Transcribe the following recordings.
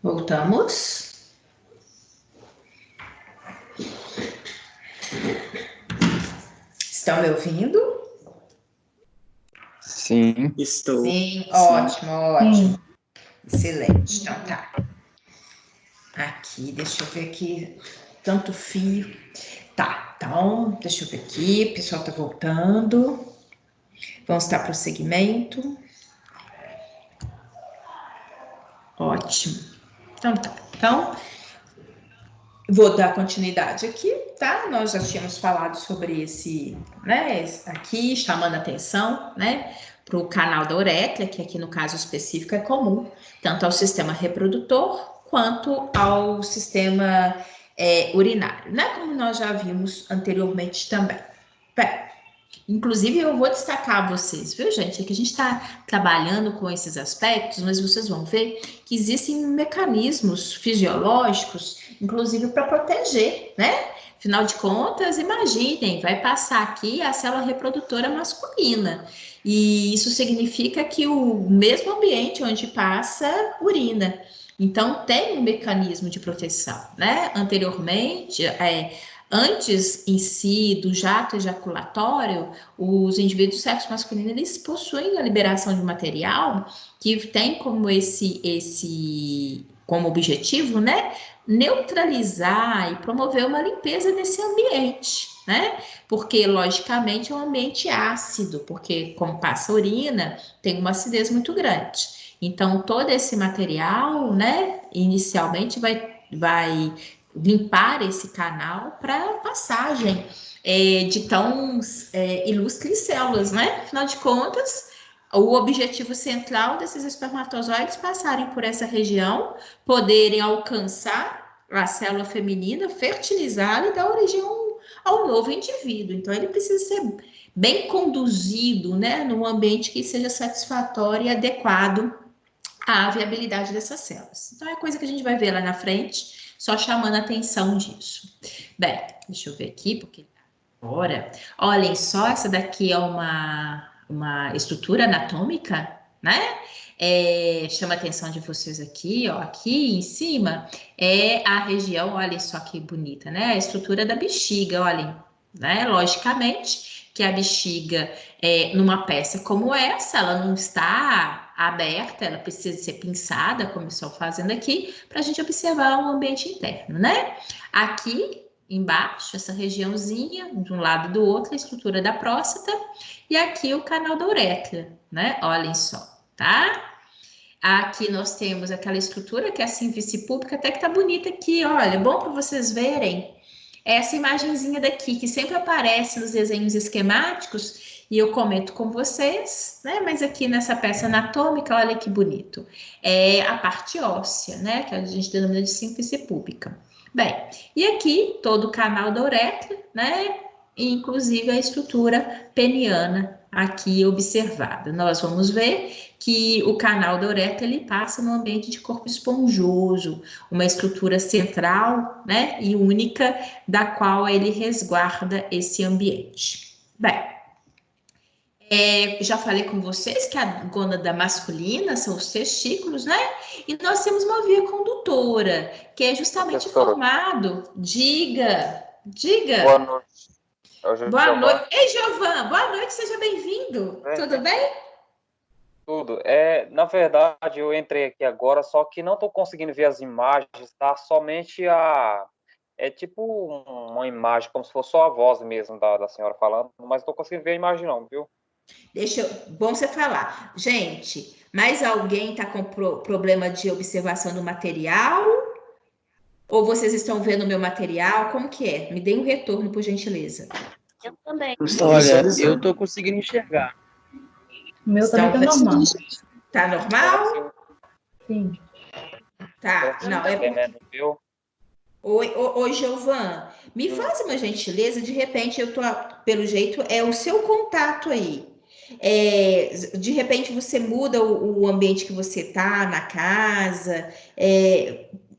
Voltamos. Estão me ouvindo? Sim. Estou. Sim, Sim. ótimo. Excelente. Então tá. Aqui, deixa eu ver aqui. Tanto fio. Tá, então, deixa eu ver aqui. O pessoal tá voltando. Vamos dar prosseguimento. Ótimo. Então tá. Então, vou dar continuidade aqui, tá? Nós já tínhamos falado sobre esse, né? Aqui, chamando a atenção, né? Para o canal da uretra, que aqui no caso específico é comum, tanto ao sistema reprodutor quanto ao sistema urinário, né? Como nós já vimos anteriormente também. Bem, inclusive, eu vou destacar a vocês, viu, gente? É que a gente está trabalhando com esses aspectos, mas vocês vão ver que existem mecanismos fisiológicos, inclusive para proteger, né? Afinal de contas, imaginem, vai passar aqui a célula reprodutora masculina. E isso significa que o mesmo ambiente onde passa urina. Então, tem um mecanismo de proteção, né? Anteriormente, antes em si do jato ejaculatório, os indivíduos do sexo masculino eles possuem a liberação de material que tem como como objetivo, né, neutralizar e promover uma limpeza desse ambiente, né? Porque logicamente é um ambiente ácido, porque como passa urina, tem uma acidez muito grande. Então todo esse material, né, inicialmente vai limpar esse canal para passagem de tão ilustres células, né? Afinal de contas, o objetivo central desses espermatozoides passarem por essa região, poderem alcançar a célula feminina, fertilizá-la e dar origem ao novo indivíduo. Então, ele precisa ser bem conduzido, né? Num ambiente que seja satisfatório e adequado à viabilidade dessas células. Então, é coisa que a gente vai ver lá na frente, só chamando a atenção disso. Bem, deixa eu ver aqui, porque agora, olhem só, essa daqui é uma estrutura anatômica, né? Chama a atenção de vocês aqui, ó, aqui em cima é a região, olhem só que bonita, né? A estrutura da bexiga, olhem, né? Logicamente que a bexiga, numa peça como essa, ela não está aberta, ela precisa ser pinçada, como eu estou fazendo aqui, para a gente observar o ambiente interno, né? Aqui embaixo, essa regiãozinha, de um lado e do outro, a estrutura da próstata, e aqui o canal da uretra, né? Olhem só, tá? Aqui nós temos aquela estrutura que é a sínfice púbica, até que tá bonita aqui, olha, bom para vocês verem essa imagenzinha daqui, que sempre aparece nos desenhos esquemáticos, e eu comento com vocês, né? Mas aqui nessa peça anatômica, olha que bonito. É a parte óssea, né? Que a gente denomina de sínfice púbica. Bem, e aqui todo o canal da uretra, né? Inclusive a estrutura peniana aqui observada. Nós vamos ver que o canal da uretra ele passa no ambiente de corpo esponjoso, uma estrutura central, né, e única da qual ele resguarda esse ambiente. Bem, já falei com vocês que a gônada masculina são os testículos, né? E nós temos uma via condutora, que é justamente formado. Diga. Boa noite. Boa noite. Ei, Giovan, boa noite, seja bem-vindo. Tudo bem? Tudo. Na verdade, eu entrei aqui agora, só que não estou conseguindo ver as imagens, tá? Somente É tipo uma imagem, como se fosse só a voz mesmo da senhora falando, mas não estou conseguindo ver a imagem não, viu? Bom você falar. Gente, mais alguém está com problema de observação do material? Ou vocês estão vendo o meu material? Como que é? Me dê um retorno, por gentileza. Eu também. Olha, eu estou conseguindo enxergar. O meu também tá normal. Tá normal? Sim. Tá, não, Oi, Giovan, me faz uma gentileza, de repente eu tô, pelo jeito, é o seu contato aí. De repente você muda o ambiente que você tá na casa,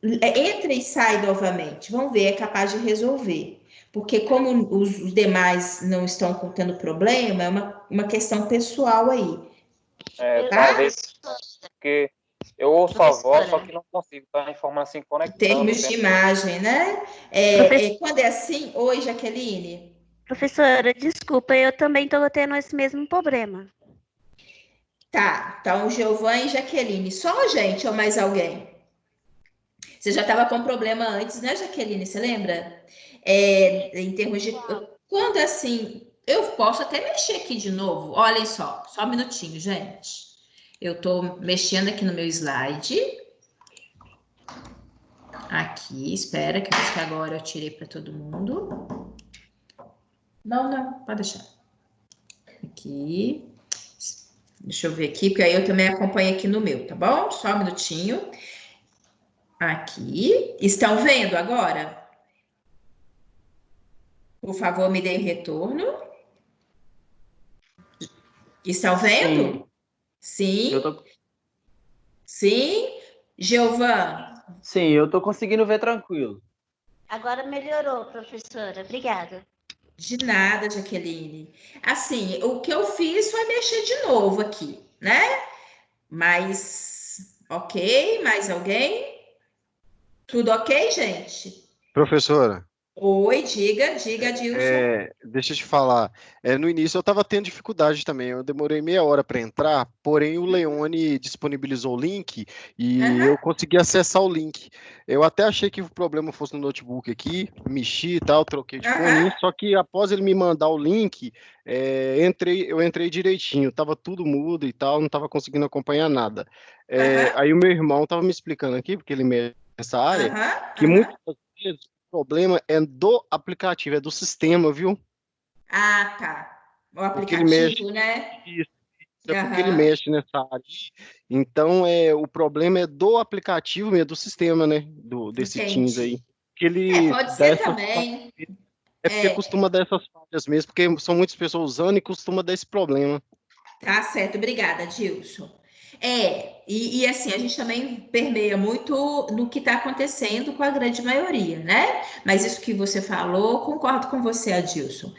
entra e sai novamente. Vamos ver, é capaz de resolver. Porque como os demais não estão tendo problema, é uma questão pessoal aí. Talvez porque Eu ouço a voz, Professora. só que não consigo estar informando assim, Em conectando. termos de imagem, né? Quando é assim, oi, Jaqueline. Professora, desculpa, eu também estou tendo esse mesmo problema. Tá, então Giovanni e Jaqueline. Só a gente ou mais alguém? Você já estava com problema antes, né, Jaqueline? Você lembra? Em termos de. Quando é assim, eu posso até mexer aqui de novo. Olhem só um minutinho, gente. Eu estou mexendo aqui no meu slide. Aqui, espera, que eu acho que agora eu tirei para todo mundo. Não, pode deixar. Aqui. Deixa eu ver aqui, porque aí eu também acompanho aqui no meu, tá bom? Só um minutinho. Aqui. Estão vendo agora? Por favor, me deem retorno. Estão vendo? Sim. Eu tô, Sim. Giovan. sim, eu tô conseguindo ver tranquilo. Agora melhorou, professora. Obrigada. De nada, Jaqueline. Assim, o que eu fiz foi mexer de novo aqui, né? Mas, ok, mais alguém? Tudo ok, gente? Professora, Oi, diga, Dilson. deixa eu te falar. No início eu estava tendo dificuldade também. Eu demorei meia hora para entrar, porém o Leone disponibilizou o link e Aham, eu consegui acessar o link. Eu até achei que o problema fosse no notebook aqui, mexi e tal, troquei de aham, fone, só que após ele me mandar o link, eu entrei direitinho, estava tudo mudo e tal, não estava conseguindo acompanhar nada. aham, Aí o meu irmão estava me explicando aqui, porque ele mexe nessa área, aham, que aham. muitas vezes o problema é do aplicativo, é do sistema, viu? Ah, tá. O Porque ele mexe, aplicativo, né? isso, é porque ele Aham. mexe nessa área. Então, o problema é do aplicativo mesmo, do sistema, né? Desse Teams aí. Entendi. Que ele Pode dá ser essas também. é porque É, costuma dar essas falhas mesmo, porque são muitas pessoas usando e costuma dar esse problema. tá certo, obrigada, Dilson. E assim, a gente também permeia muito no que está acontecendo com a grande maioria, né? Mas isso que você falou, concordo com você, Adilson.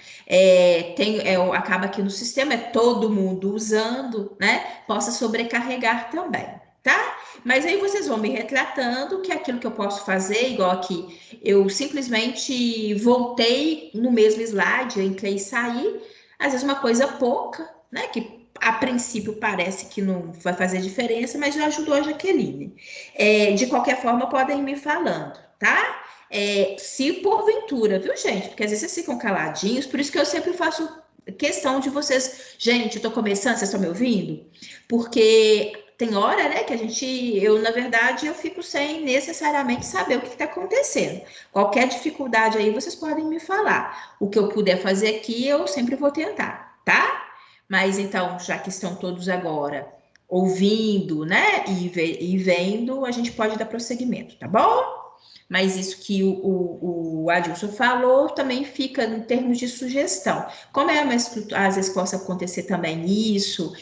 Acaba que no sistema é todo mundo usando, né? Possa sobrecarregar também, tá? Mas aí vocês vão me retratando que aquilo que eu posso fazer, igual aqui, eu simplesmente voltei no mesmo slide, eu entrei e saí, às vezes uma coisa pouca, né? Que a princípio parece que não vai fazer diferença, mas já ajudou a Jaqueline. De qualquer forma, podem ir me falando, tá? Se porventura, viu, gente? Porque às vezes vocês ficam caladinhos, por isso que eu sempre faço questão de vocês. Gente, eu tô começando, vocês estão me ouvindo? Porque tem hora, né, que na verdade, eu fico sem necessariamente saber o que está acontecendo. Qualquer dificuldade aí, vocês podem me falar. O que eu puder fazer aqui, eu sempre vou tentar, tá? Mas então, já que estão todos agora ouvindo, né, e vendo, a gente pode dar prosseguimento, tá bom? Mas isso que o Adilson falou também fica em termos de sugestão. Como é uma estrutura, às vezes possa acontecer também isso,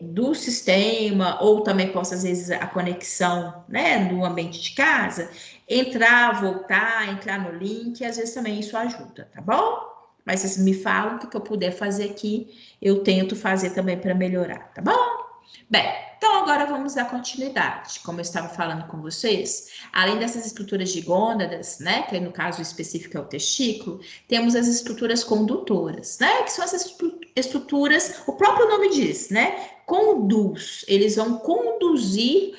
do sistema, ou também possa, às vezes, a conexão, né, no ambiente de casa, entrar no link, às vezes também isso ajuda, tá bom? Mas vocês me falam o que eu puder fazer aqui, eu tento fazer também para melhorar, tá bom? Bem, então agora vamos dar continuidade. Como eu estava falando com vocês, além dessas estruturas de gônadas, né, que no caso específico é o testículo, temos as estruturas condutoras, né, que são essas estruturas, o próprio nome diz, né, conduz, eles vão conduzir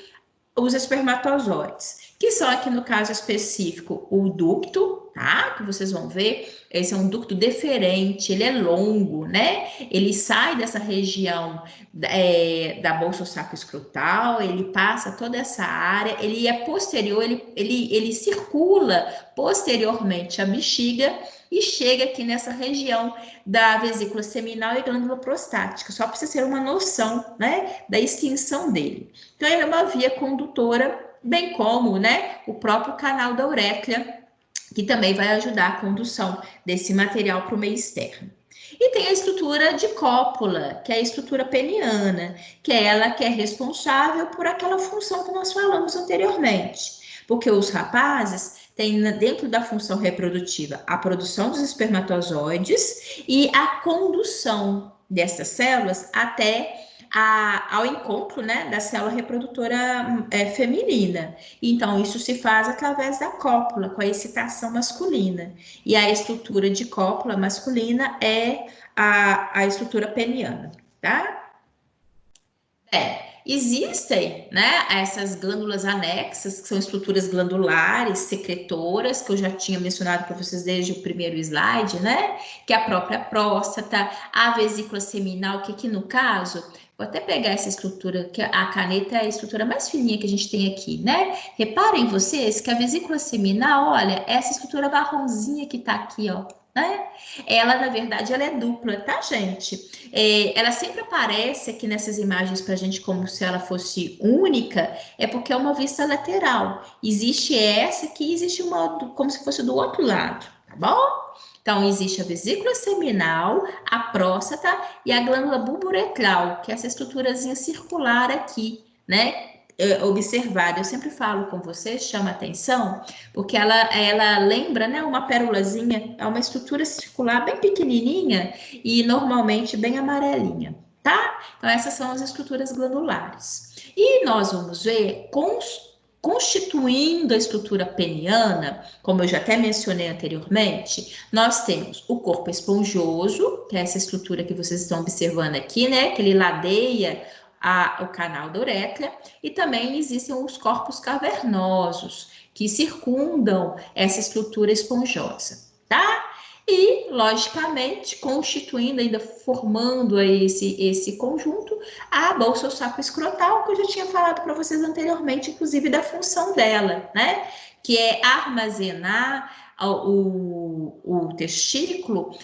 os espermatozoides, que são aqui no caso específico o ducto, tá? Que vocês vão ver, esse é um ducto deferente, ele é longo, né? Ele sai dessa região da bolsa sacroescrotal, ele passa toda essa área, ele é posterior, ele circula posteriormente à bexiga e chega aqui nessa região da vesícula seminal e glândula prostática, só para você ter uma noção, né, da extensão dele. Então, ele é uma via condutora, bem como, né, o próprio canal da uretra, que também vai ajudar a condução desse material para o meio externo. E tem a estrutura de cópula, que é a estrutura peniana, que é ela que é responsável por aquela função que nós falamos anteriormente. Porque os rapazes têm dentro da função reprodutiva a produção dos espermatozoides e a condução dessas células até ao encontro, né, da célula reprodutora feminina. Então, isso se faz através da cópula, com a excitação masculina. E a estrutura de cópula masculina é a estrutura peniana, tá? Existem, né, essas glândulas anexas, que são estruturas glandulares, secretoras, que eu já tinha mencionado para vocês desde o primeiro slide, né, que é a própria próstata, a vesícula seminal, que aqui no caso, vou até pegar essa estrutura, que a caneta é a estrutura mais fininha que a gente tem aqui, né, reparem vocês que a vesícula seminal, olha, essa estrutura marronzinha que tá aqui, ó, né? Ela, na verdade, ela é dupla, tá, gente? Ela sempre aparece aqui nessas imagens para a gente como se ela fosse única, é porque é uma vista lateral. Existe essa aqui, existe uma como se fosse do outro lado, tá bom? Então, existe a vesícula seminal, a próstata e a glândula bulboretral, que é essa estruturazinha circular aqui, né? Observada, eu sempre falo com vocês, chama atenção, porque ela lembra, né, uma pérolazinha, é uma estrutura circular bem pequenininha e normalmente bem amarelinha, tá? Então, essas são as estruturas glandulares. E nós vamos ver, constituindo a estrutura peniana, como eu já até mencionei anteriormente, nós temos o corpo esponjoso, que é essa estrutura que vocês estão observando aqui, né, que ele ladeia o canal da uretra, e também existem os corpos cavernosos, que circundam essa estrutura esponjosa, tá? E, logicamente, constituindo, ainda formando esse conjunto, a bolsa saco-escrotal, que eu já tinha falado para vocês anteriormente, inclusive da função dela, né? Que é armazenar o testículo,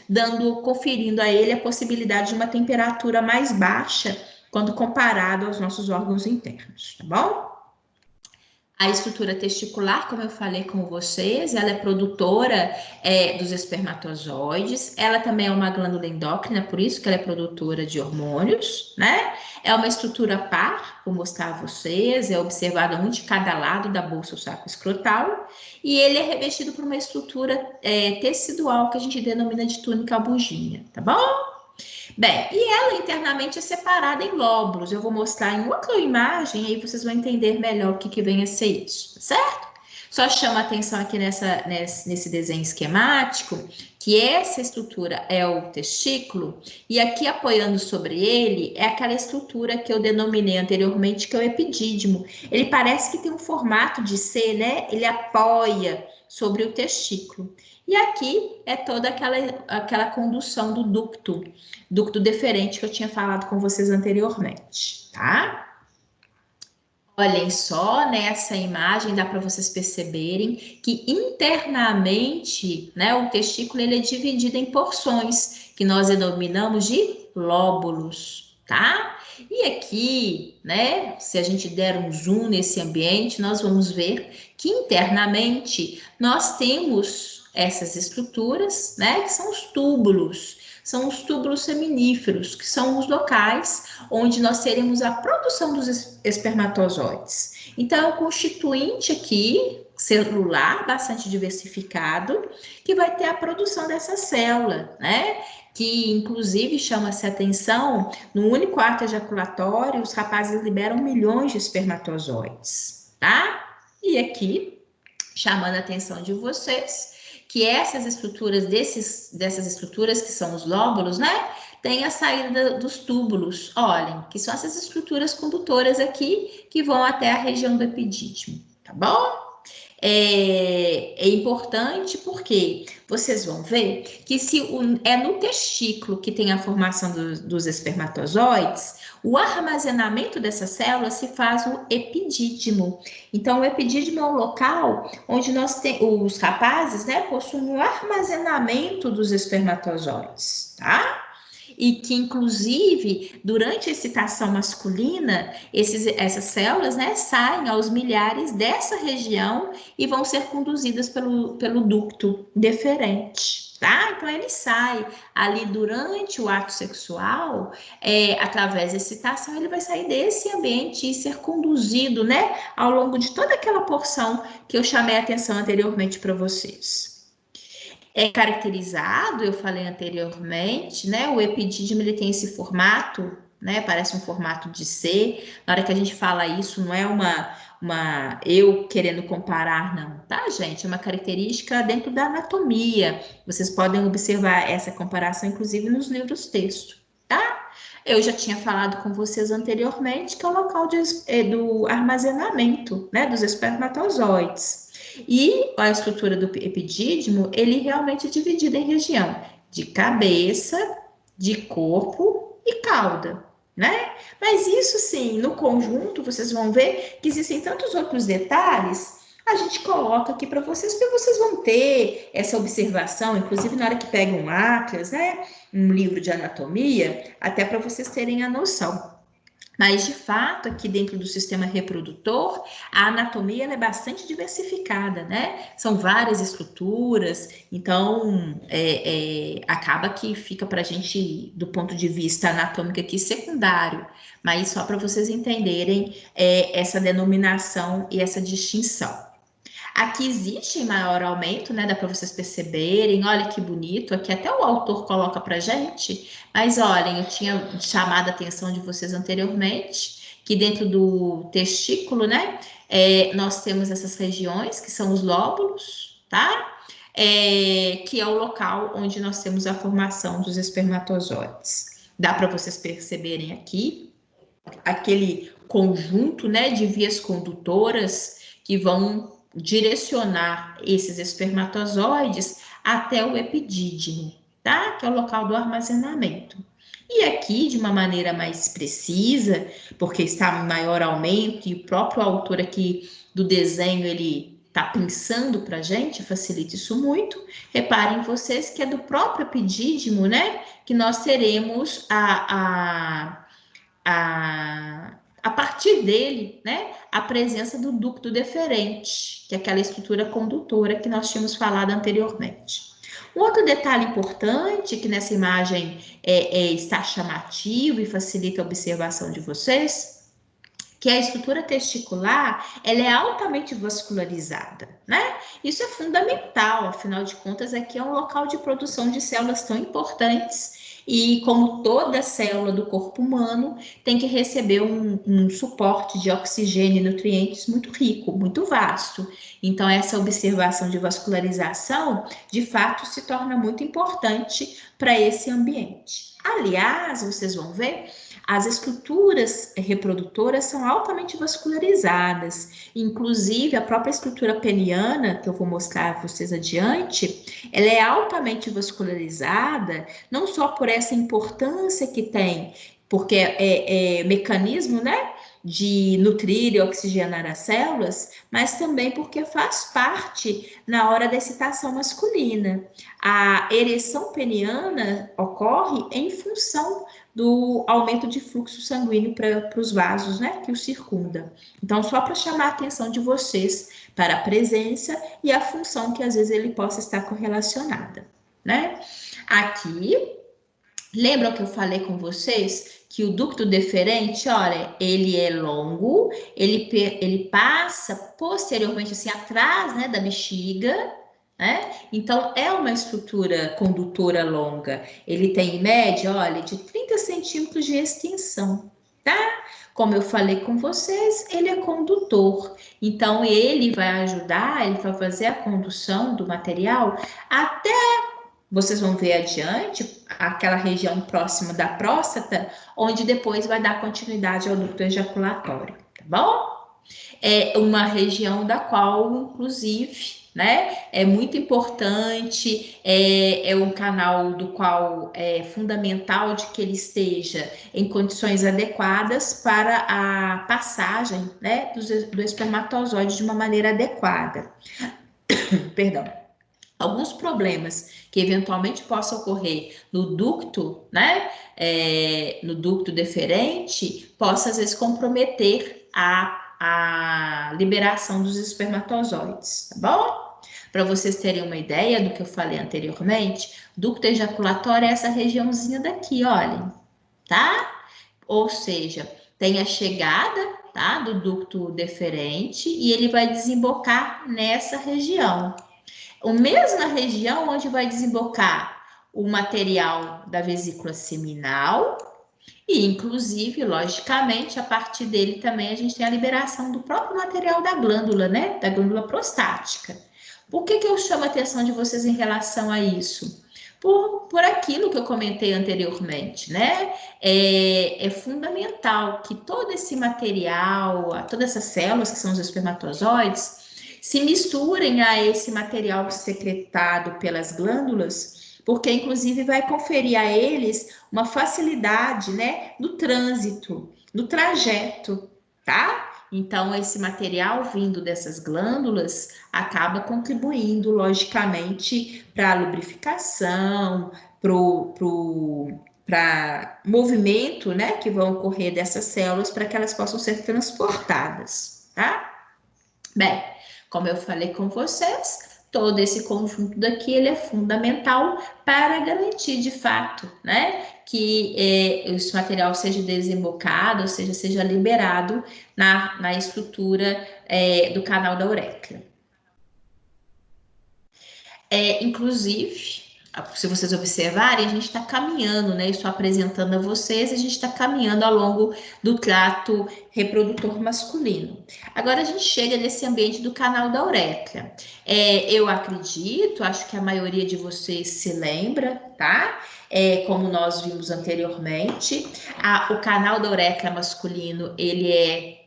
conferindo a ele a possibilidade de uma temperatura mais baixa quando comparado aos nossos órgãos internos, tá bom? A estrutura testicular, como eu falei com vocês, ela é produtora dos espermatozoides, ela também é uma glândula endócrina, por isso que ela é produtora de hormônios, né? É uma estrutura par, vou mostrar a vocês, é observada um de cada lado da bolsa saco-escrotal, e ele é revestido por uma estrutura tecidual que a gente denomina de túnica abugínea, tá bom? Bem, e ela internamente é separada em lóbulos. Eu vou mostrar em outra imagem, aí vocês vão entender melhor o que vem a ser isso, certo? Só chama atenção aqui nesse desenho esquemático que essa estrutura é o testículo e aqui apoiando sobre ele é aquela estrutura que eu denominei anteriormente que é o epidídimo. Ele parece que tem um formato de C, né? Ele apoia sobre o testículo. E aqui é toda aquela condução do ducto deferente que eu tinha falado com vocês anteriormente, tá? Olhem só, nessa imagem dá para vocês perceberem que internamente, né, o testículo ele é dividido em porções, que nós denominamos de lóbulos, tá? E aqui, né, se a gente der um zoom nesse ambiente, nós vamos ver que internamente nós temos essas estruturas, né, que são os túbulos seminíferos, que são os locais onde nós teremos a produção dos espermatozoides. Então, é um constituinte aqui, celular, bastante diversificado, que vai ter a produção dessa célula, né? Que, inclusive, chama-se atenção, no único ato ejaculatório, os rapazes liberam milhões de espermatozoides, tá? E aqui, chamando a atenção de vocês, que essas estruturas, dessas estruturas que são os lóbulos, né, tem a saída dos túbulos, olhem, que são essas estruturas condutoras aqui, que vão até a região do epidídimo, tá bom? É importante porque vocês vão ver que se é no testículo que tem a formação dos espermatozoides, o armazenamento dessa célula se faz no epidídimo. Então, o epidídimo é um local onde os rapazes, né, possuem o armazenamento dos espermatozoides, tá? E que, inclusive, durante a excitação masculina, essas células, né, saem aos milhares dessa região e vão ser conduzidas pelo ducto deferente, tá? Então, ele sai ali durante o ato sexual, através da excitação, ele vai sair desse ambiente e ser conduzido, né, ao longo de toda aquela porção que eu chamei a atenção anteriormente para vocês. É caracterizado, eu falei anteriormente, né? O epidídimo ele tem esse formato né? Parece um formato de C. Na hora que a gente fala isso, não é eu querendo comparar, não, tá, gente? É uma característica dentro da anatomia. Vocês podem observar essa comparação, inclusive, nos livros texto, tá? Eu já tinha falado com vocês anteriormente que é o local do armazenamento, né, dos espermatozoides. E a estrutura do epidídimo, ele realmente é dividido em região de cabeça, de corpo e cauda, né? Mas isso sim, no conjunto, vocês vão ver que existem tantos outros detalhes, a gente coloca aqui para vocês, porque vocês vão ter essa observação, inclusive na hora que pegam um atlas, né? Um livro de anatomia, até para vocês terem a noção. Mas, de fato, aqui dentro do sistema reprodutor, a anatomia ela é bastante diversificada, né? São várias estruturas, então acaba que fica para a gente, do ponto de vista anatômico aqui, secundário. Mas só para vocês entenderem essa denominação e essa distinção. Aqui existe maior aumento, né? Dá para vocês perceberem. Olha que bonito. Aqui até o autor coloca para gente. Mas olhem, eu tinha chamado a atenção de vocês anteriormente que dentro do testículo, né? Nós temos essas regiões que são os lóbulos, tá? Que é o local onde nós temos a formação dos espermatozoides. Dá para vocês perceberem aqui aquele conjunto, né, de vias condutoras que vão direcionar esses espermatozoides até o epidídimo, tá? Que é o local do armazenamento. E aqui, de uma maneira mais precisa, porque está em maior aumento, e o próprio autor aqui do desenho, ele está pensando para a gente, facilita isso muito. Reparem vocês que é do próprio epidídimo, né? Que nós teremos a partir dele, né, a presença do ducto deferente, que é aquela estrutura condutora que nós tínhamos falado anteriormente. Um outro detalhe importante que nessa imagem está chamativo e facilita a observação de vocês, que a estrutura testicular, ela é altamente vascularizada, né? Isso é fundamental, afinal de contas, aqui é um local de produção de células tão importantes e como toda célula do corpo humano tem que receber um suporte de oxigênio e nutrientes muito rico, muito vasto. Então, essa observação de vascularização, de fato, se torna muito importante para esse ambiente. Aliás, vocês vão ver, as estruturas reprodutoras são altamente vascularizadas, inclusive a própria estrutura peniana, que eu vou mostrar a vocês adiante, ela é altamente vascularizada, não só por essa importância que tem, porque é mecanismo, né, de nutrir e oxigenar as células, mas também porque faz parte na hora da excitação masculina. A ereção peniana ocorre em função do aumento de fluxo sanguíneo para os vasos, né, que o circunda. Então, só para chamar a atenção de vocês para a presença e a função que às vezes ele possa estar correlacionada, né? Aqui, lembram que eu falei com vocês que o ducto deferente, olha, ele é longo, ele passa posteriormente, assim, atrás, né, da bexiga, né? Então, é uma estrutura condutora longa. Ele tem, em média, olha, de 30 centímetros de extensão, tá? Como eu falei com vocês, ele é condutor. Então, ele vai ajudar, ele vai fazer a condução do material até, vocês vão ver adiante, aquela região próxima da próstata, onde depois vai dar continuidade ao ducto ejaculatório, tá bom? É uma região da qual, inclusive, né, é muito importante, é um canal do qual é fundamental de que ele esteja em condições adequadas para a passagem, né, do espermatozoide de uma maneira adequada. Perdão. Alguns problemas que eventualmente possam ocorrer no ducto, né, no ducto deferente, possa às vezes comprometer a liberação dos espermatozoides, tá bom? Para vocês terem uma ideia do que eu falei anteriormente, ducto ejaculatório é essa regiãozinha daqui, olhem, tá? Ou seja, tem a chegada, tá, do ducto deferente e ele vai desembocar nessa região. A mesma região onde vai desembocar o material da vesícula seminal E, inclusive, logicamente, a partir dele também a gente tem a liberação do próprio material da glândula, né? Da glândula prostática. Por que eu chamo a atenção de vocês em relação a isso? Por aquilo que eu comentei anteriormente, né? É fundamental que todo esse material, todas essas células que são os espermatozoides, se misturem a esse material secretado pelas glândulas, porque inclusive vai conferir a eles uma facilidade, né, no trânsito, no trajeto, tá? Então, esse material vindo dessas glândulas acaba contribuindo, logicamente, para a lubrificação, para movimento, né, que vão ocorrer dessas células para que elas possam ser transportadas, tá? Bem, como eu falei com vocês, todo esse conjunto daqui ele é fundamental para garantir de fato, né, que esse material seja desembocado, ou seja liberado na estrutura do canal da uretra. Inclusive, se vocês observarem, a gente está caminhando, né? Estou apresentando a vocês, a gente está caminhando ao longo do trato reprodutor masculino. Agora a gente chega nesse ambiente do canal da uretra. Eu acredito, acho que a maioria de vocês se lembra, tá? Como nós vimos anteriormente, o canal da uretra masculino, ele é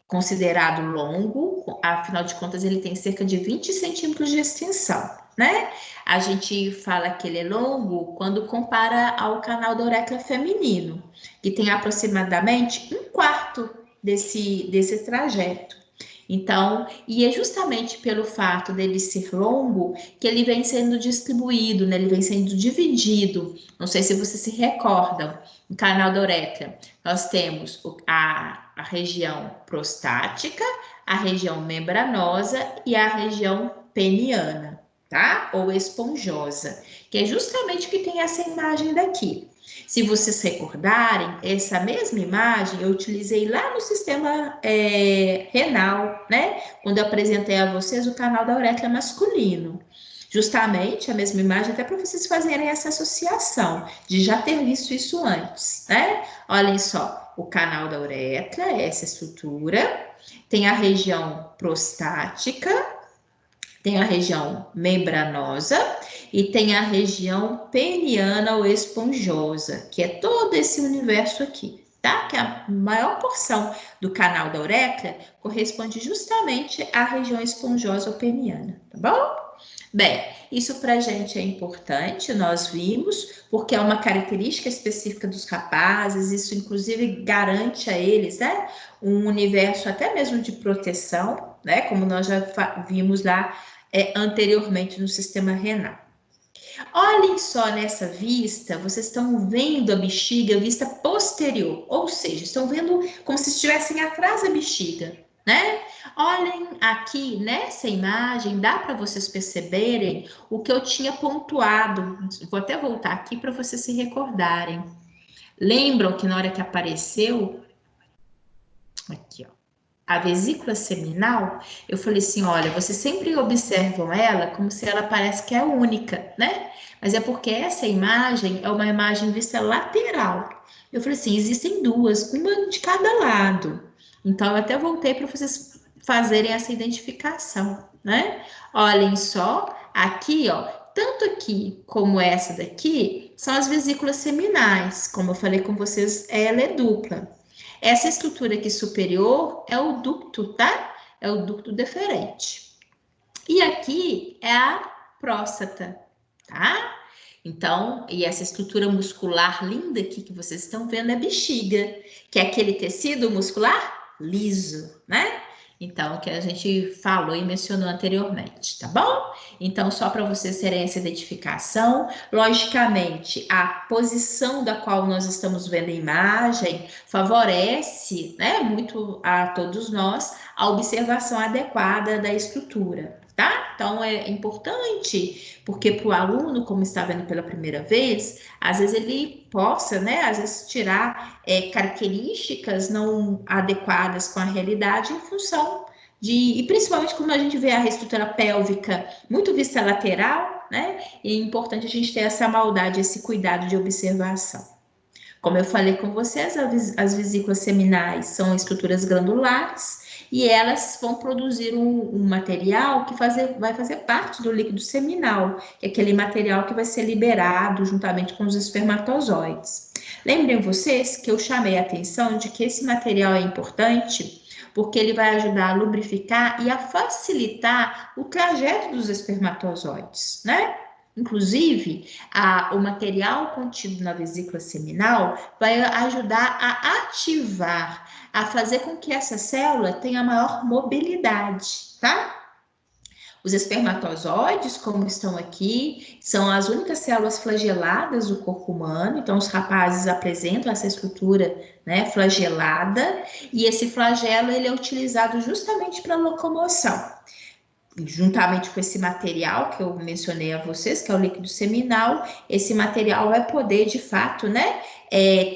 considerado longo, afinal de contas ele tem cerca de 20 centímetros de extensão, né? A gente fala que ele é longo quando compara ao canal da uretra feminino, que tem aproximadamente 1/4 desse trajeto. Então, e é justamente pelo fato dele ser longo que ele vem sendo distribuído, né? Ele vem sendo dividido. Não sei se vocês se recordam, no canal da uretra, nós temos a região prostática, a região membranosa e a região peniana, tá? Ou esponjosa, que é justamente o que tem essa imagem daqui. Se vocês recordarem, essa mesma imagem eu utilizei lá no sistema renal, né? Quando eu apresentei a vocês o canal da uretra masculino. Justamente a mesma imagem, até para vocês fazerem essa associação, de já ter visto isso antes, né? Olhem só, o canal da uretra, essa estrutura, tem a região prostática, tem a região membranosa e tem a região peniana ou esponjosa, que é todo esse universo aqui, tá? Que a maior porção do canal da uretra corresponde justamente à região esponjosa ou peniana, tá bom? Bem, isso para a gente é importante, nós vimos, porque é uma característica específica dos rapazes, isso inclusive garante a eles, né, um universo até mesmo de proteção, né, como nós já vimos lá anteriormente no sistema renal. Olhem só nessa vista, vocês estão vendo a bexiga vista posterior, ou seja, estão vendo como se estivessem atrás da bexiga, né? Olhem aqui nessa imagem, dá para vocês perceberem o que eu tinha pontuado. Vou até voltar aqui para vocês se recordarem. Lembram que na hora que apareceu, aqui ó, a vesícula seminal, eu falei assim, olha, vocês sempre observam ela como se ela parece que é única, né? Mas é porque essa imagem é uma imagem vista lateral. Eu falei assim, existem duas, uma de cada lado. Então, eu até voltei para vocês fazerem essa identificação, né? Olhem só, aqui, ó, tanto aqui como essa daqui, são as vesículas seminais. Como eu falei com vocês, ela é dupla. Essa estrutura aqui superior é o ducto, tá? É o ducto deferente. E aqui é a próstata, tá? Então, e essa estrutura muscular linda aqui que vocês estão vendo é a bexiga, que é aquele tecido muscular liso, né? Então, que a gente falou e mencionou anteriormente, tá bom? Então, só para vocês terem essa identificação, logicamente, a posição da qual nós estamos vendo a imagem favorece, né, muito a todos nós a observação adequada da estrutura, tá? Então, é importante, porque para o aluno, como está vendo pela primeira vez, às vezes ele possa, né, às vezes tirar características não adequadas com a realidade em função e principalmente quando a gente vê a estrutura pélvica muito vista lateral, né, é importante a gente ter essa maldade, esse cuidado de observação. Como eu falei com vocês, as vesículas seminais são estruturas glandulares e elas vão produzir um material que vai fazer parte do líquido seminal, que é aquele material que vai ser liberado juntamente com os espermatozoides. Lembrem vocês que eu chamei a atenção de que esse material é importante porque ele vai ajudar a lubrificar e a facilitar o trajeto dos espermatozoides, né? Inclusive, o material contido na vesícula seminal vai ajudar a ativar, a fazer com que essa célula tenha maior mobilidade, tá? Os espermatozoides, como estão aqui, são as únicas células flageladas do corpo humano. Então, os rapazes apresentam essa estrutura, né, flagelada, e esse flagelo ele é utilizado justamente para locomoção. Juntamente com esse material que eu mencionei a vocês, que é o líquido seminal, esse material vai poder, de fato, né,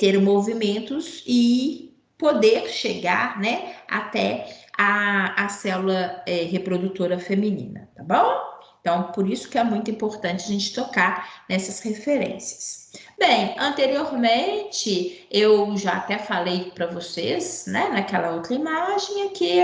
ter movimentos e poder chegar, né, até a célula reprodutora feminina, tá bom? Então, por isso que é muito importante a gente tocar nessas referências. Bem, anteriormente, eu já até falei para vocês, né, naquela outra imagem, aqui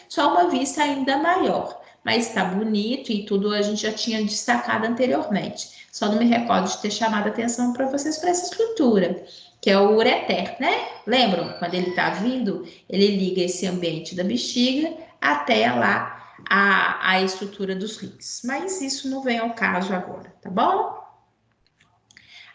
só uma vista ainda maior. Mas está bonito e tudo a gente já tinha destacado anteriormente. Só não me recordo de ter chamado a atenção para vocês para essa estrutura, que é o ureter, né? Lembram? Quando ele está vindo, ele liga esse ambiente da bexiga até lá a estrutura dos rins. Mas isso não vem ao caso agora, tá bom?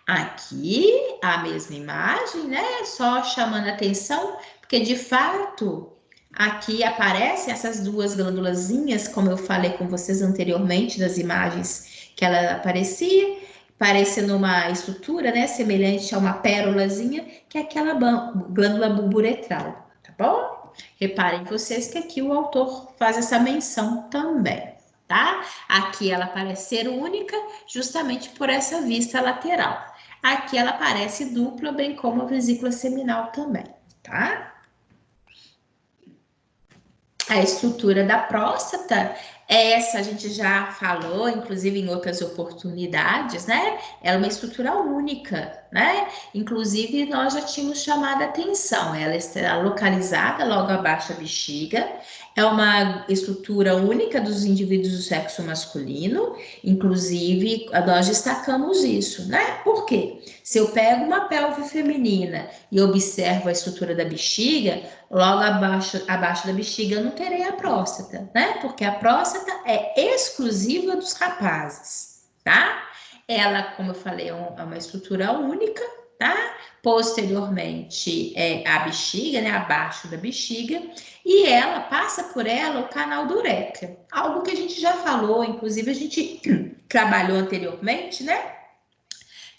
Aqui, a mesma imagem, né? Só chamando a atenção, porque de fato... Aqui aparecem essas duas glândulazinhas, como eu falei com vocês anteriormente, das imagens que ela aparecia, parecendo uma estrutura, né, semelhante a uma pérolazinha, que é aquela glândula bulburetral, tá bom? Reparem vocês que aqui o autor faz essa menção também, tá? Aqui ela parece ser única, justamente por essa vista lateral. Aqui ela parece dupla, bem como a vesícula seminal também, tá? A estrutura da próstata, essa a gente já falou, inclusive em outras oportunidades, né? Ela é uma estrutura única, né? Inclusive, nós já tínhamos chamado a atenção. Ela está localizada logo abaixo da bexiga. É uma estrutura única dos indivíduos do sexo masculino. Inclusive, nós destacamos isso, né? Por quê? Se eu pego uma pelve feminina e observo a estrutura da bexiga, logo abaixo da bexiga eu não terei a próstata, né? Porque a próstata é exclusiva dos rapazes, tá? Ela, como eu falei, é uma estrutura única, tá? Posteriormente, a bexiga, né? Abaixo da bexiga. E ela, passa por ela o canal do uretra. Algo que a gente já falou, inclusive a gente trabalhou anteriormente, né?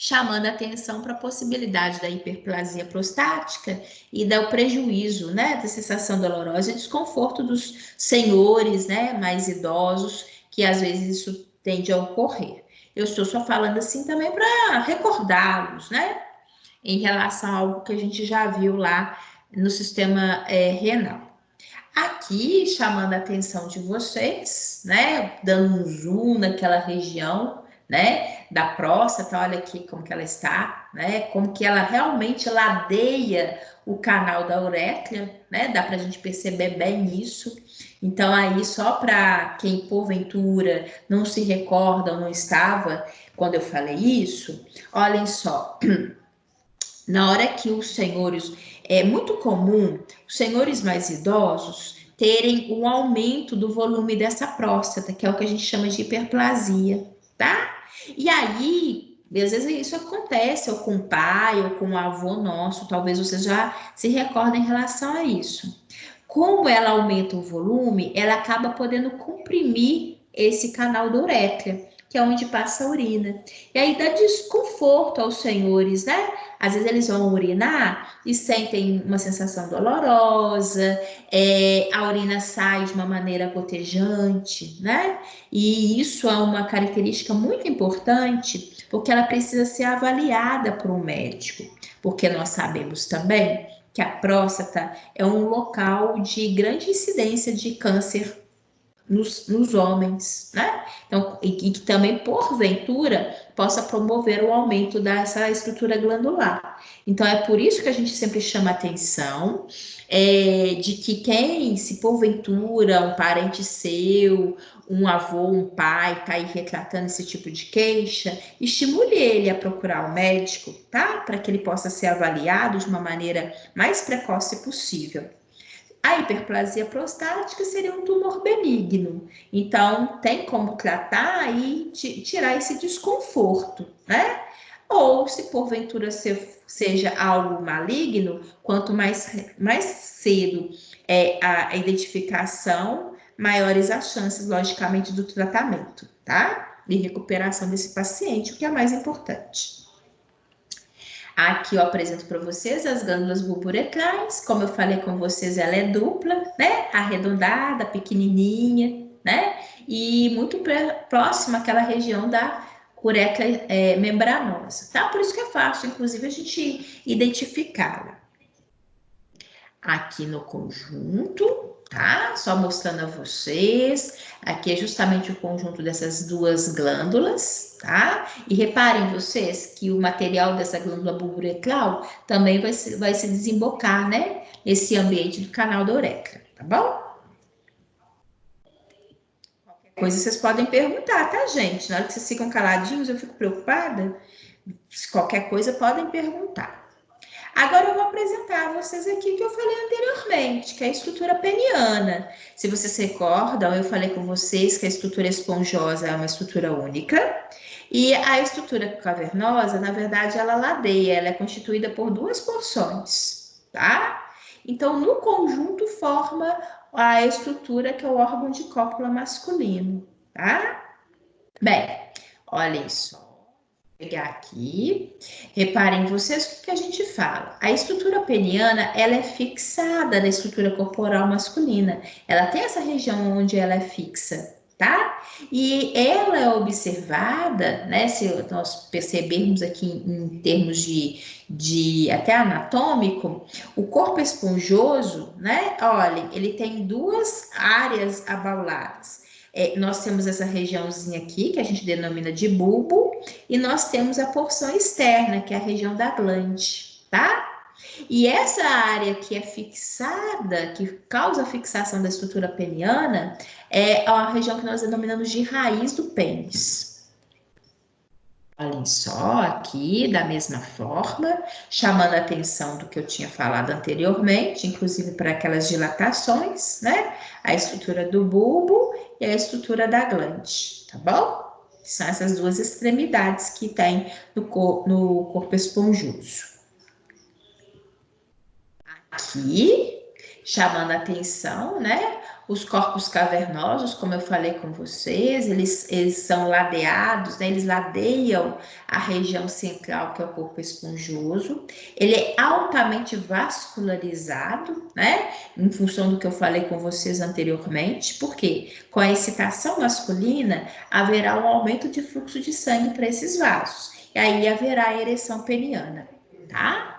Chamando a atenção para a possibilidade da hiperplasia prostática e do prejuízo, né, da sensação dolorosa e desconforto dos senhores, né, mais idosos, que às vezes isso tende a ocorrer. Eu estou só falando assim também para recordá-los, né, em relação a algo que a gente já viu lá no sistema renal. Aqui, chamando a atenção de vocês, né, dando um zoom naquela região, né, da próstata, olha aqui como que ela está, né, como que ela realmente ladeia o canal da uretra, né, dá para a gente perceber bem isso. Então, aí, só para quem, porventura, não se recorda ou não estava quando eu falei isso, olhem só, na hora que os senhores, é muito comum, os senhores mais idosos terem um aumento do volume dessa próstata, que é o que a gente chama de hiperplasia, tá? E aí, às vezes isso acontece ou com o pai ou com o avô nosso, talvez vocês já se recordem em relação a isso. Como ela aumenta o volume, ela acaba podendo comprimir esse canal da uretra, que é onde passa a urina. E aí dá desconforto aos senhores, né? Às vezes eles vão urinar e sentem uma sensação dolorosa, a urina sai de uma maneira gotejante, né? E isso é uma característica muito importante, porque ela precisa ser avaliada por um médico, porque nós sabemos também que a próstata é um local de grande incidência de câncer nos homens, né? Então, e que também, porventura, possa promover o aumento dessa estrutura glandular. Então, é por isso que a gente sempre chama atenção de que quem, se porventura, um parente seu, um avô, um pai, está aí retratando esse tipo de queixa, estimule ele a procurar um médico, tá? Para que ele possa ser avaliado de uma maneira mais precoce possível. A hiperplasia prostática seria um tumor benigno, então tem como tratar e tirar esse desconforto, né? Ou se porventura seja algo maligno, quanto mais cedo a identificação, maiores as chances, logicamente, do tratamento, tá? E recuperação desse paciente, o que é mais importante. Aqui eu apresento para vocês as glândulas bulbourecrais, como eu falei com vocês, ela é dupla, né? Arredondada, pequenininha, né? E muito próxima àquela região da uretra membranosa, tá? Por isso que é fácil, inclusive, a gente identificá-la. Aqui no conjunto, tá? Só mostrando a vocês. Aqui é justamente o conjunto dessas duas glândulas, tá? E reparem vocês que o material dessa glândula bulbourecral também vai se desembocar, né? Nesse ambiente do canal da uretra, tá bom? Qualquer coisa vocês podem perguntar, tá, gente? Na hora que vocês ficam caladinhos, eu fico preocupada. Se qualquer coisa, podem perguntar. Agora eu vou apresentar a vocês aqui o que eu falei anteriormente, que é a estrutura peniana. Se vocês se recordam, eu falei com vocês que a estrutura esponjosa é uma estrutura única e a estrutura cavernosa, na verdade, ela ladeia, ela é constituída por duas porções, tá? Então, no conjunto, forma a estrutura que é o órgão de cópula masculino, tá? Bem, olhem só. Pegar aqui, reparem vocês o que a gente fala. A estrutura peniana, ela é fixada na estrutura corporal masculina. Ela tem essa região onde ela é fixa, tá? E ela é observada, né? Se nós percebermos aqui em termos de até anatômico, o corpo esponjoso, né? Olhem, ele tem duas áreas abauladas. Nós temos essa regiãozinha aqui, que a gente denomina de bulbo, e nós temos a porção externa, que é a região da glande, tá? E essa área que é fixada, que causa a fixação da estrutura peniana, é a região que nós denominamos de raiz do pênis. Olhem só aqui, da mesma forma, chamando a atenção do que eu tinha falado anteriormente, inclusive para aquelas dilatações, né? A estrutura do bulbo e a estrutura da glande, tá bom? São essas duas extremidades que tem no corpo esponjoso. Aqui, chamando a atenção, né? Os corpos cavernosos, como eu falei com vocês, eles são ladeados, né? Eles ladeiam a região central, que é o corpo esponjoso. Ele é altamente vascularizado, né? Em função do que eu falei com vocês anteriormente, porque com a excitação masculina, haverá um aumento de fluxo de sangue para esses vasos. E aí haverá a ereção peniana, tá?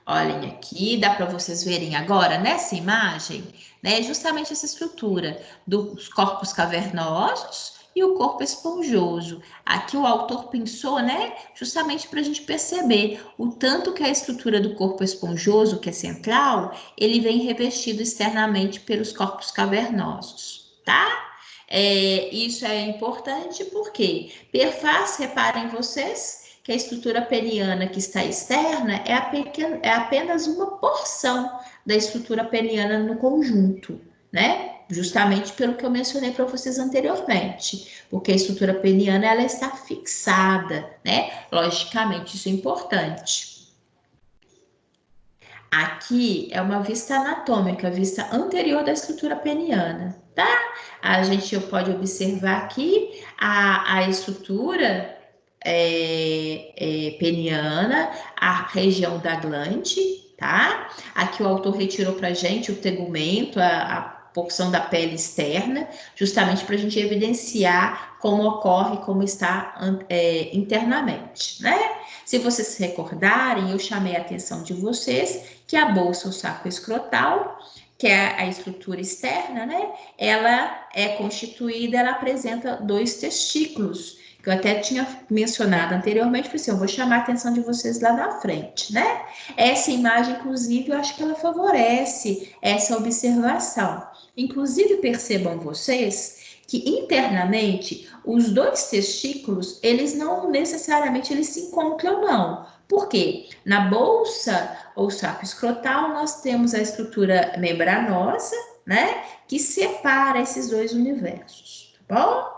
Olhem aqui, dá para vocês verem agora nessa imagem, né? Justamente essa estrutura dos corpos cavernosos e o corpo esponjoso. Aqui o autor pensou, né? Justamente para a gente perceber o tanto que a estrutura do corpo esponjoso, que é central, ele vem revestido externamente pelos corpos cavernosos, tá? Isso é importante porque, reparem vocês, que a estrutura peniana que está externa é apenas uma porção da estrutura peniana no conjunto, né? Justamente pelo que eu mencionei para vocês anteriormente, porque a estrutura peniana ela está fixada, né? Logicamente, isso é importante. Aqui é uma vista anatômica, a vista anterior da estrutura peniana, tá? A gente pode observar aqui a estrutura peniana, a região da glande, tá? Aqui o autor retirou para a gente o tegumento, a porção da pele externa, justamente para a gente evidenciar como ocorre, como está internamente, né? Se vocês se recordarem, eu chamei a atenção de vocês que a bolsa, o saco escrotal, que é a estrutura externa, né? Ela é constituída, ela apresenta 2 testículos, que eu até tinha mencionado anteriormente, falei assim, eu vou chamar a atenção de vocês lá na frente, né? Essa imagem, inclusive, eu acho que ela favorece essa observação. Inclusive, percebam vocês que internamente os 2 testículos, eles não necessariamente eles se encontram, não. Por quê? Na bolsa ou saco escrotal, nós temos a estrutura membranosa, né? Que separa esses 2 universos, tá bom?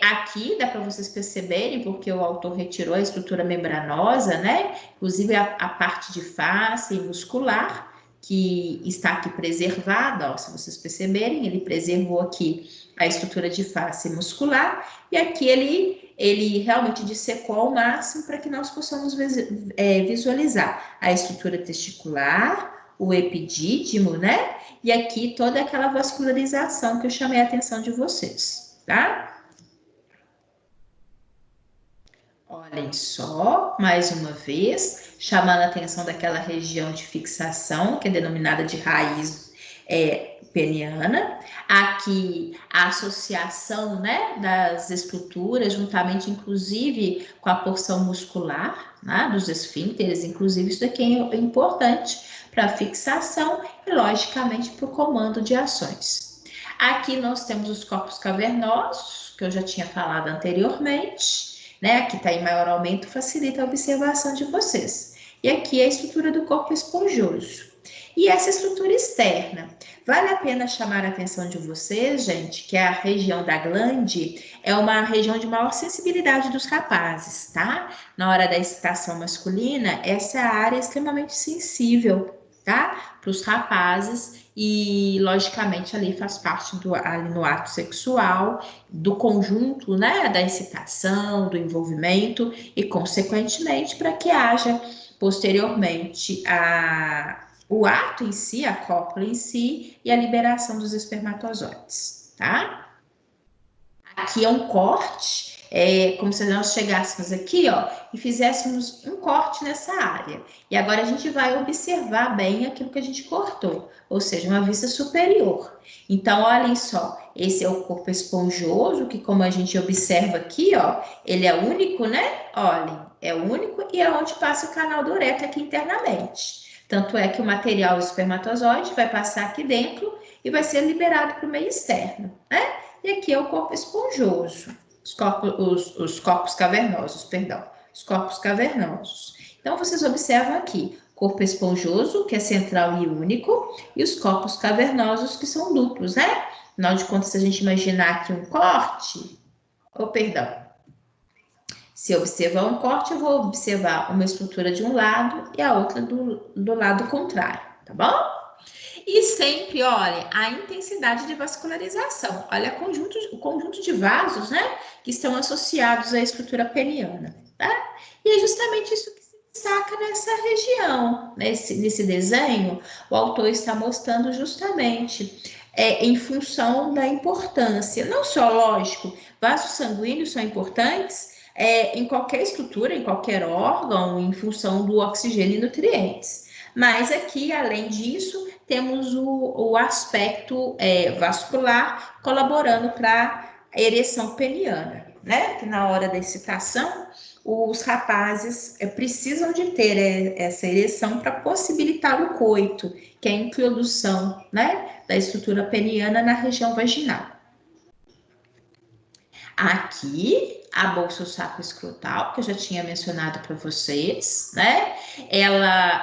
Aqui dá para vocês perceberem, porque o autor retirou a estrutura membranosa, né? Inclusive a parte de face e muscular, que está aqui preservada, ó, se vocês perceberem, ele preservou aqui a estrutura de face muscular, e aqui ele realmente dissecou ao máximo para que nós possamos visualizar a estrutura testicular, o epidídimo, né? E aqui toda aquela vascularização que eu chamei a atenção de vocês, tá? Olhem só, mais uma vez, chamando a atenção daquela região de fixação, que é denominada de raiz peniana. Aqui, a associação, né, das estruturas, juntamente, inclusive, com a porção muscular, né, dos esfíncteres, inclusive, isso daqui é importante para a fixação e, logicamente, para o comando de ações. Aqui nós temos os corpos cavernosos, que eu já tinha falado anteriormente, né? Aqui está em maior aumento, facilita a observação de vocês. E aqui é a estrutura do corpo esponjoso. E essa estrutura externa, vale a pena chamar a atenção de vocês, gente, que a região da glande é uma região de maior sensibilidade dos rapazes, tá? Na hora da excitação masculina, essa área é extremamente sensível, tá? Para os rapazes e, logicamente, ali faz parte ali no ato sexual, do conjunto, né, da excitação, do envolvimento e, consequentemente, para que haja posteriormente o ato em si, a cópula em si e a liberação dos espermatozoides, tá? Aqui é um corte, como se nós chegássemos aqui, ó, e fizéssemos um corte nessa área. E agora a gente vai observar bem aquilo que a gente cortou, ou seja, uma vista superior. Então, olhem só, esse é o corpo esponjoso, que como a gente observa aqui, ó, ele é único, né? Olhem, é único e é onde passa o canal do uretra aqui internamente. Tanto é que o material espermatozoide vai passar aqui dentro e vai ser liberado para o meio externo, né? E aqui é o corpo esponjoso, os corpos cavernosos, perdão, os corpos cavernosos. Então, vocês observam aqui, corpo esponjoso, que é central e único, e os corpos cavernosos, que são duplos, né? Afinal de contas, se a gente imaginar aqui um corte, se eu observar um corte, eu vou observar uma estrutura de um lado e a outra do lado contrário, tá bom? E sempre, olha, a intensidade de vascularização. Olha o conjunto de vasos, né, que estão associados à estrutura peniana, tá? E é justamente isso que se destaca nessa região. Nesse desenho, o autor está mostrando justamente em função da importância. Não só, lógico, vasos sanguíneos são importantes em qualquer estrutura, em qualquer órgão, em função do oxigênio e nutrientes. Mas aqui, além disso, temos o aspecto vascular colaborando para a ereção peniana, né? Que na hora da excitação, os rapazes precisam de ter essa ereção para possibilitar o coito, que é a introdução, né, da estrutura peniana na região vaginal. Aqui, a bolsa saco escrotal, que eu já tinha mencionado para vocês, né?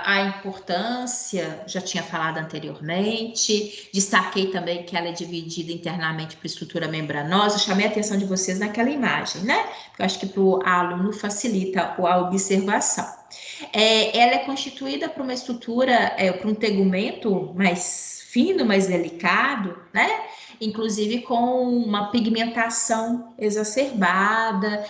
A importância, já tinha falado anteriormente, destaquei também que ela é dividida internamente por estrutura membranosa, chamei a atenção de vocês naquela imagem, né? Eu acho que para o aluno facilita a observação. Ela é constituída por uma estrutura, por um tegumento mais fino, mais delicado, né? Inclusive com uma pigmentação exacerbada,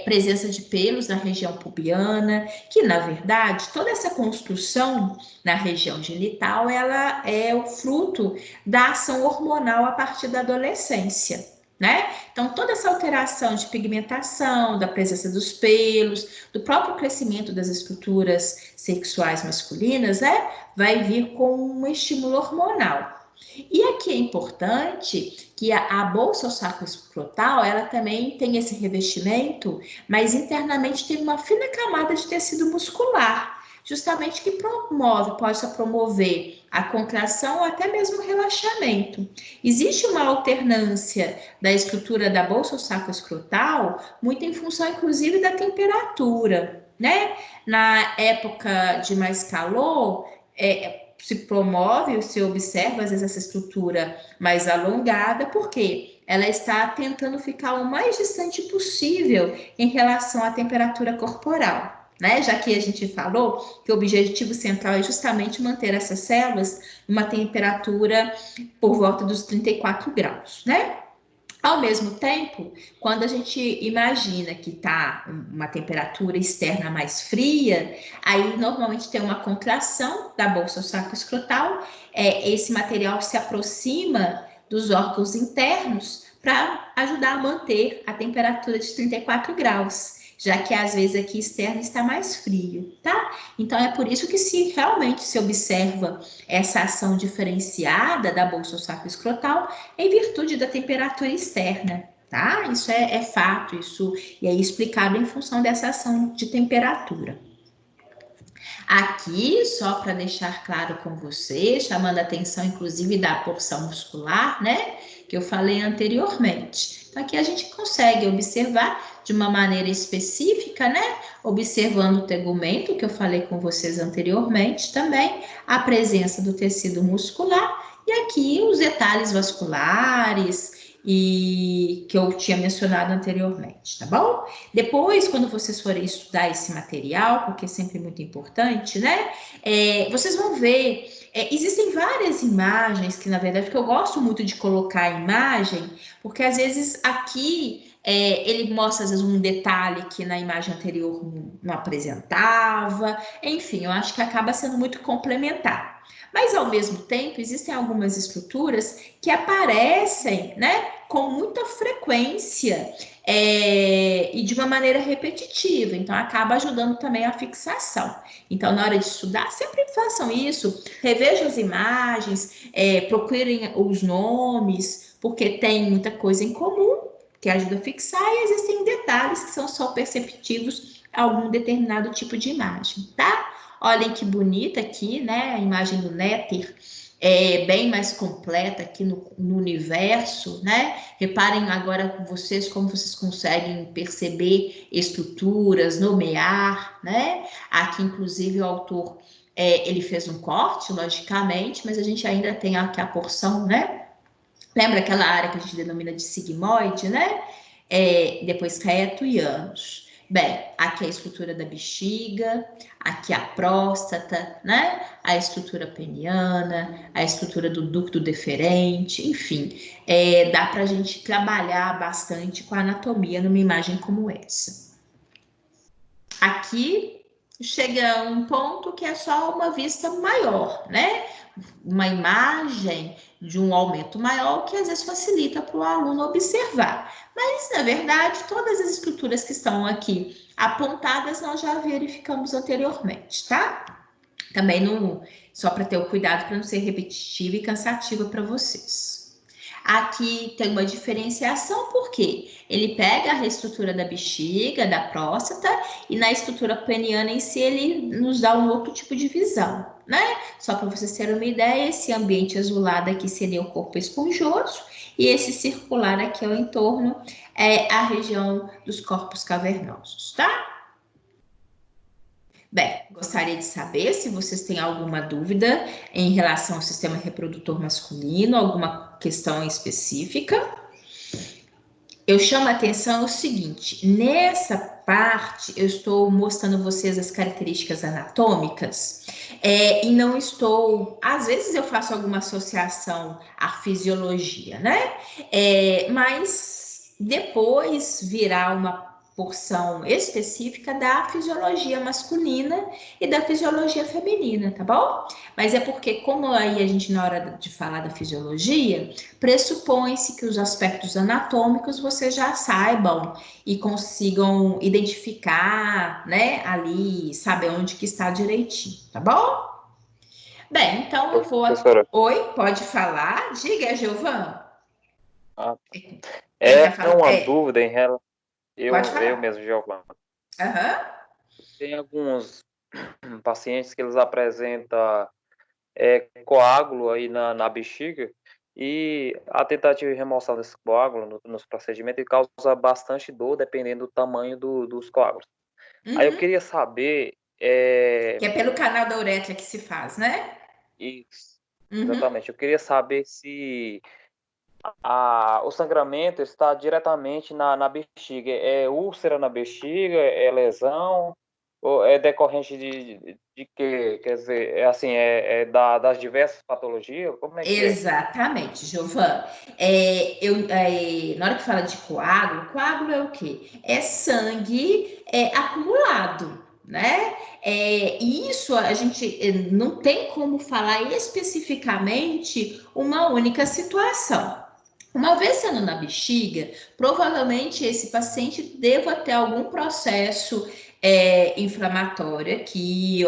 presença de pelos na região pubiana, que na verdade toda essa construção na região genital ela é o fruto da ação hormonal a partir da adolescência, né? Então, toda essa alteração de pigmentação, da presença dos pelos, do próprio crescimento das estruturas sexuais masculinas, né? Vai vir com um estímulo hormonal. E aqui é importante que a bolsa sacroescrotal, ela também tem esse revestimento, mas internamente tem uma fina camada de tecido muscular, justamente que possa promover a contração ou até mesmo o relaxamento. Existe uma alternância da estrutura da bolsa sacroescrotal, muito em função, inclusive, da temperatura, né? Na época de mais calor, se promove, se observa, às vezes, essa estrutura mais alongada, porque ela está tentando ficar o mais distante possível em relação à temperatura corporal. Né? Já que a gente falou que o objetivo central é justamente manter essas células numa temperatura por volta dos 34 graus, né? Ao mesmo tempo, quando a gente imagina que está uma temperatura externa mais fria, aí normalmente tem uma contração da bolsa sacroescrotal, esse material se aproxima dos órgãos internos para ajudar a manter a temperatura de 34 graus. Já que às vezes aqui externo está mais frio, tá? Então é por isso que realmente se observa essa ação diferenciada da bolsa sacroescrotal em virtude da temperatura externa, tá? Isso é fato, isso e é explicado em função dessa ação de temperatura. Aqui, só para deixar claro com você, chamando a atenção inclusive da porção muscular, né? Que eu falei anteriormente. Então, aqui a gente consegue observar de uma maneira específica, né? Observando o tegumento, que eu falei com vocês anteriormente também, a presença do tecido muscular e aqui os detalhes vasculares e que eu tinha mencionado anteriormente, tá bom? Depois, quando vocês forem estudar esse material, porque é sempre muito importante, né? Vocês vão ver, existem várias imagens que, na verdade, que eu gosto muito de colocar a imagem, porque às vezes aqui ele mostra, às vezes, um detalhe que na imagem anterior não apresentava, enfim, eu acho que acaba sendo muito complementar. Mas, ao mesmo tempo, existem algumas estruturas que aparecem, né, com muita frequência e de uma maneira repetitiva, então acaba ajudando também a fixação. Então, na hora de estudar, sempre façam isso, revejam as imagens, procurem os nomes, porque tem muita coisa em comum que ajuda a fixar e existem detalhes que são só perceptivos a algum determinado tipo de imagem, tá? Olhem que bonita aqui, né? A imagem do néter é bem mais completa aqui no universo, né? Reparem agora com vocês como vocês conseguem perceber estruturas, nomear, né? Aqui, inclusive, o autor ele fez um corte, logicamente, mas a gente ainda tem aqui a porção, né? Lembra aquela área que a gente denomina de sigmoide, né? Depois reto e ânus. Bem, aqui a estrutura da bexiga, aqui a próstata, né? A estrutura peniana, a estrutura do ducto deferente, enfim, dá para a gente trabalhar bastante com a anatomia numa imagem como essa. Aqui chega um ponto que é só uma vista maior, né? Uma imagem de um aumento maior que às vezes facilita para o aluno observar. Mas, na verdade, todas as estruturas que estão aqui apontadas nós já verificamos anteriormente, tá? Também só para ter o cuidado para não ser repetitiva e cansativa para vocês. Aqui tem uma diferenciação porque ele pega a reestrutura da bexiga, da próstata, e na estrutura peniana em si ele nos dá um outro tipo de visão, né? Só para vocês terem uma ideia, esse ambiente azulado aqui seria o corpo esponjoso, e esse circular aqui ao entorno é a região dos corpos cavernosos, tá? Bem, gostaria de saber se vocês têm alguma dúvida em relação ao sistema reprodutor masculino, alguma questão específica. Eu chamo a atenção o seguinte, nessa parte eu estou mostrando vocês as características anatômicas e não estou, às vezes eu faço alguma associação à fisiologia, né? Mas depois virá uma porção específica da fisiologia masculina e da fisiologia feminina, tá bom? Mas é porque, como aí a gente, na hora de falar da fisiologia, pressupõe-se que os aspectos anatômicos vocês já saibam e consigam identificar, né, ali, saber onde que está direitinho, tá bom? Bem, então eu vou. Professora, Oi, pode falar? Diga, Giovana. ah, Quem tá é falando? uma dúvida em relação. Pode Eu falar. mesmo, Giovanni. Aham. Tem alguns pacientes que eles apresentam coágulo aí na bexiga e a tentativa de remoção desse coágulo nos procedimentos ele causa bastante dor dependendo do tamanho dos coágulos. Aí eu Uhum. queria saber Que é pelo canal da uretra que se faz, né? isso, Uhum. exatamente. Eu queria saber se o sangramento está diretamente na bexiga. É úlcera na bexiga? É lesão? Ou é decorrente de quê? Quer dizer, das diversas patologias? Como é que é? Exatamente, Giovana. Na hora que fala de coágulo, coágulo é o quê? É sangue acumulado, né? E isso a gente não tem como falar especificamente uma única situação. Uma vez sendo na bexiga, provavelmente esse paciente deva ter algum processo inflamatório aqui,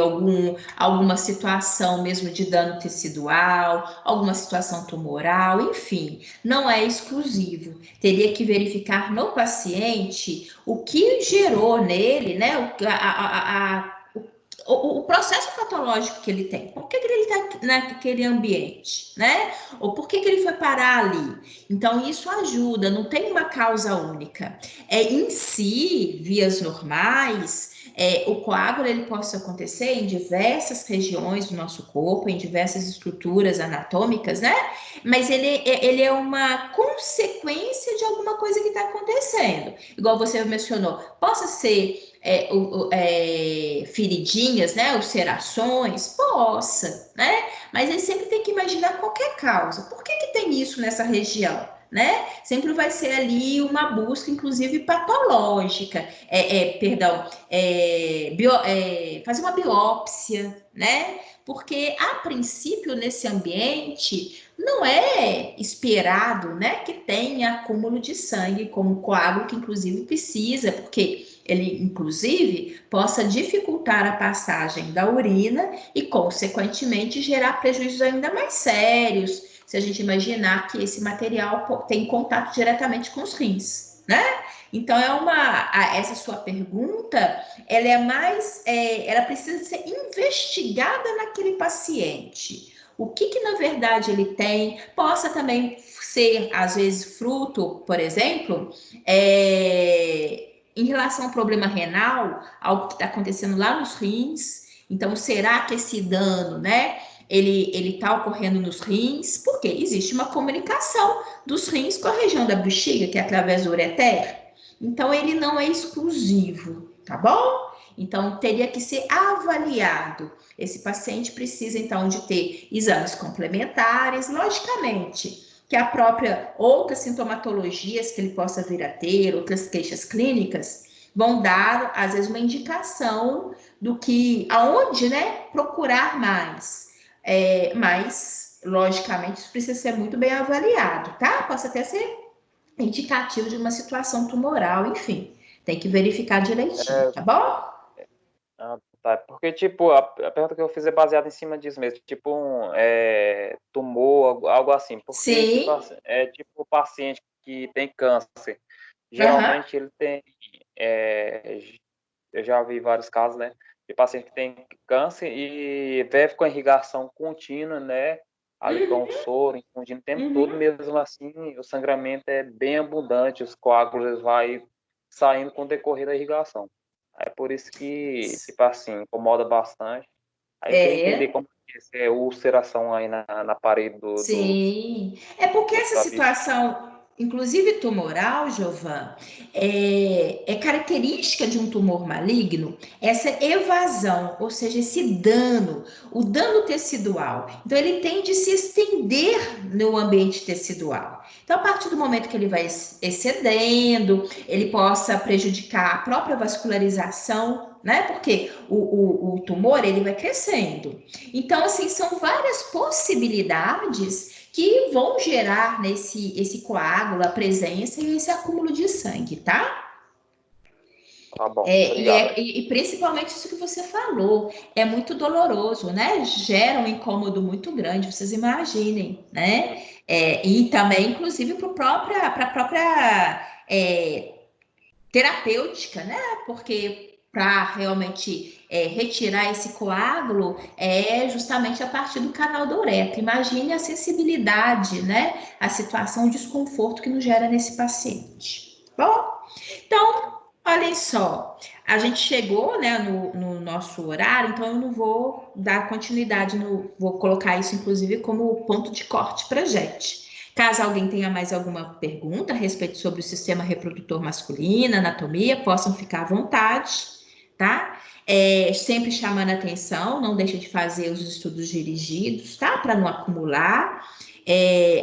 alguma situação mesmo de dano tecidual, alguma situação tumoral, enfim, não é exclusivo. Teria que verificar no paciente o que gerou nele, né, o processo patológico que ele tem. Por que ele está naquele ambiente, né? Ou por que ele foi parar ali? Então, isso ajuda, não tem uma causa única. Em si, vias normais, o coágulo ele pode acontecer em diversas regiões do nosso corpo, em diversas estruturas anatômicas, né? Mas ele é uma consequência de alguma coisa que está acontecendo. Igual você mencionou, possa ser feridinhas, né? Ulcerações, possa, né? Mas ele sempre tem que imaginar qualquer causa. Por que tem isso nessa região? Né? Sempre vai ser ali uma busca, inclusive patológica, fazer uma biópsia, né? Porque a princípio nesse ambiente não é esperado, né, que tenha acúmulo de sangue, como coágulo que inclusive precisa, porque ele inclusive possa dificultar a passagem da urina e consequentemente gerar prejuízos ainda mais sérios se a gente imaginar que esse material tem contato diretamente com os rins, né? Então essa sua pergunta, ela é mais, ela precisa ser investigada naquele paciente. O que na verdade ele tem, possa também ser às vezes fruto, por exemplo, em relação ao problema renal, algo que está acontecendo lá nos rins. Então, será que esse dano, né? Ele está ocorrendo nos rins, porque existe uma comunicação dos rins com a região da bexiga, que é através do ureter. Então, ele não é exclusivo, tá bom? Então, teria que ser avaliado. Esse paciente precisa, então, de ter exames complementares, logicamente, que a própria outras sintomatologias que ele possa vir a ter, outras queixas clínicas, vão dar, às vezes, uma indicação do que, aonde, né, procurar mais. Mas, logicamente, isso precisa ser muito bem avaliado, tá? Pode até ser indicativo de uma situação tumoral, enfim. Tem que verificar direitinho, É, tá bom? tá. Porque, tipo, a pergunta que eu fiz é baseada em cima disso mesmo, tipo tumor, algo assim. Porque, tipo, Sim. tipo o paciente que tem câncer, Aham. geralmente ele tem, eu já vi vários casos, né, de paciente que tem câncer e vive com a irrigação contínua, né, ali com o Uhum, soro infundindo o tempo todo, uhum. mesmo assim, o sangramento é bem abundante, os coágulos vai saindo com o decorrer da irrigação. É por isso que, tipo assim, incomoda bastante. Aí eu queria entender É, como que é ulceração aí na parede sim. É porque essa da bexiga. situação. inclusive tumoral, Jovan, é característica de um tumor maligno essa evasão, ou seja, esse dano, o dano tecidual. Então, ele tende a se estender no ambiente tecidual. Então, a partir do momento que ele vai excedendo, ele possa prejudicar a própria vascularização, né? Porque o tumor, ele vai crescendo. Então, assim, são várias possibilidades que vão gerar esse coágulo, a presença e esse acúmulo de sangue, tá? Tá bom, obrigado. E principalmente isso que você falou, é muito doloroso, né? Gera um incômodo muito grande, vocês imaginem, né? E também, inclusive, para a própria terapêutica, né? Porque para realmente retirar esse coágulo é justamente a partir do canal da uretra. Imagine a sensibilidade, né? A situação, o desconforto que nos gera nesse paciente. Bom, então, olhem só, a gente chegou, né, no nosso horário, então eu não vou dar continuidade, vou colocar isso, inclusive, como ponto de corte para a gente. Caso alguém tenha mais alguma pergunta a respeito sobre o sistema reprodutor masculino, anatomia, possam ficar à vontade, tá? Sempre chamando atenção, não deixa de fazer os estudos dirigidos, tá? Para não acumular.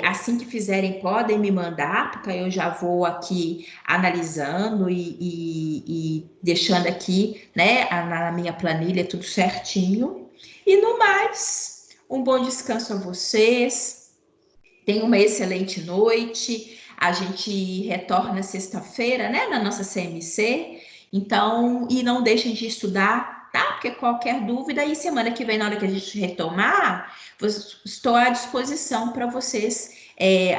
Assim que fizerem, podem me mandar, porque aí eu já vou aqui analisando e deixando aqui, né, na minha planilha tudo certinho. E no mais, um bom descanso a vocês. Tenha uma excelente noite. A gente retorna sexta-feira, né, na nossa CMC. Então, e não deixem de estudar, tá? Porque qualquer dúvida, aí semana que vem, na hora que a gente retomar, estou à disposição para vocês.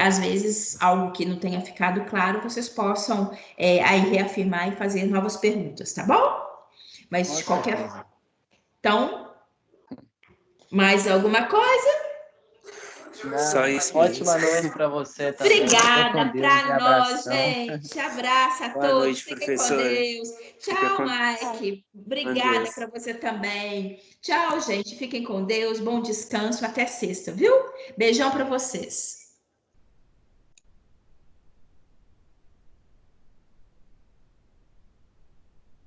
Às vezes, algo que não tenha ficado claro, vocês possam aí reafirmar e fazer novas perguntas, tá bom? Mas de qualquer. Então, mais alguma coisa? Só isso. Ótima noite para você também. Obrigada para nós, gente. Abraço a todos. Noite, fiquem com Deus. Tchau, com... Mike. Obrigada para você também. Tchau, gente. Fiquem com Deus. Bom descanso. Até sexta, viu? Beijão para vocês.